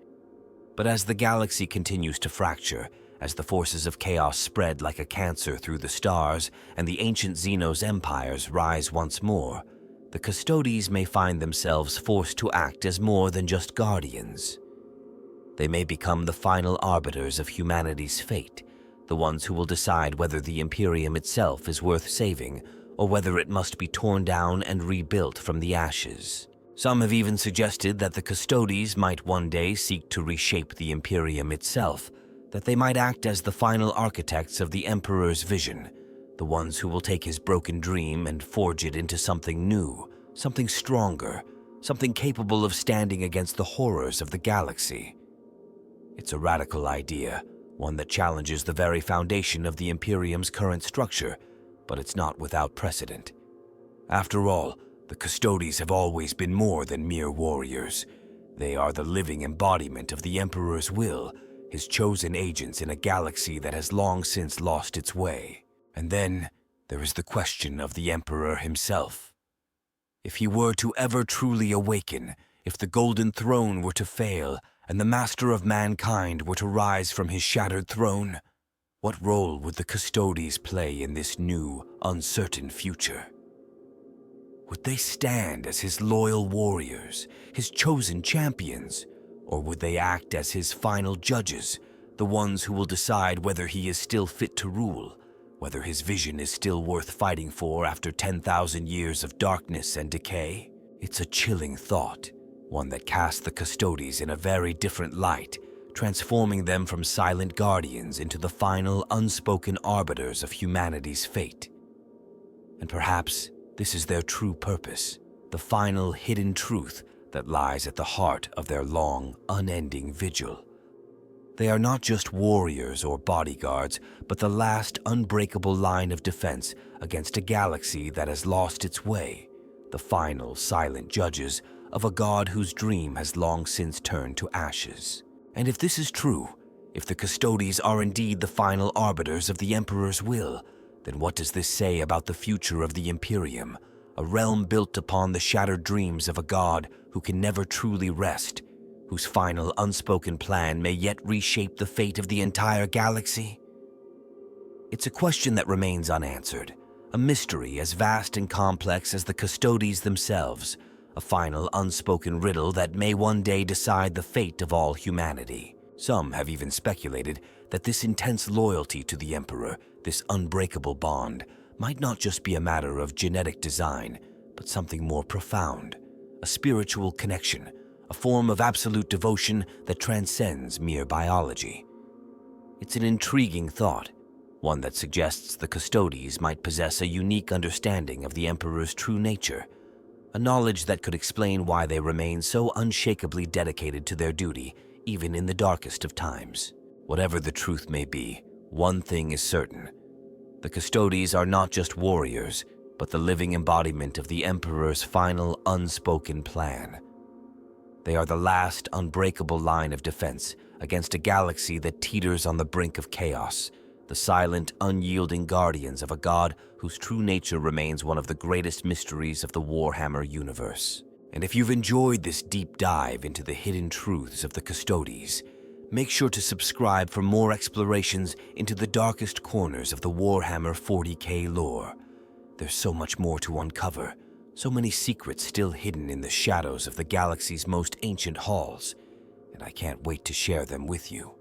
But as the galaxy continues to fracture, as the forces of chaos spread like a cancer through the stars and the ancient Xenos empires rise once more, the Custodes may find themselves forced to act as more than just guardians. They may become the final arbiters of humanity's fate, the ones who will decide whether the Imperium itself is worth saving or whether it must be torn down and rebuilt from the ashes. Some have even suggested that the Custodes might one day seek to reshape the Imperium itself, that they might act as the final architects of the Emperor's vision, the ones who will take his broken dream and forge it into something new, something stronger, something capable of standing against the horrors of the galaxy. It's a radical idea, one that challenges the very foundation of the Imperium's current structure, but it's not without precedent. After all, the Custodes have always been more than mere warriors. They are the living embodiment of the Emperor's will, his chosen agents in a galaxy that has long since lost its way. And then there is the question of the Emperor himself. If he were to ever truly awaken, if the Golden Throne were to fail, and the Master of Mankind were to rise from his shattered throne, what role would the Custodes play in this new, uncertain future? Would they stand as his loyal warriors, his chosen champions, or would they act as his final judges, the ones who will decide whether he is still fit to rule, whether his vision is still worth fighting for after 10,000 years of darkness and decay? It's a chilling thought, one that casts the Custodes in a very different light, transforming them from silent guardians into the final, unspoken arbiters of humanity's fate. And perhaps this is their true purpose, the final hidden truth that lies at the heart of their long, unending vigil. They are not just warriors or bodyguards, but the last unbreakable line of defense against a galaxy that has lost its way, the final silent judges of a god whose dream has long since turned to ashes. And if this is true, if the Custodes are indeed the final arbiters of the Emperor's will, then what does this say about the future of the Imperium, a realm built upon the shattered dreams of a god who can never truly rest, whose final unspoken plan may yet reshape the fate of the entire galaxy? It's a question that remains unanswered, a mystery as vast and complex as the Custodes themselves, a final unspoken riddle that may one day decide the fate of all humanity. Some have even speculated that this intense loyalty to the Emperor, this unbreakable bond, might not just be a matter of genetic design, but something more profound, a spiritual connection, a form of absolute devotion that transcends mere biology. It's an intriguing thought, one that suggests the Custodes might possess a unique understanding of the Emperor's true nature, a knowledge that could explain why they remain so unshakably dedicated to their duty, even in the darkest of times. Whatever the truth may be, one thing is certain. The Custodes are not just warriors, but the living embodiment of the Emperor's final unspoken plan. They are the last unbreakable line of defense against a galaxy that teeters on the brink of chaos, the silent, unyielding guardians of a god whose true nature remains one of the greatest mysteries of the Warhammer universe. And if you've enjoyed this deep dive into the hidden truths of the Custodes, make sure to subscribe for more explorations into the darkest corners of the Warhammer 40k lore. There's so much more to uncover, so many secrets still hidden in the shadows of the galaxy's most ancient halls, and I can't wait to share them with you.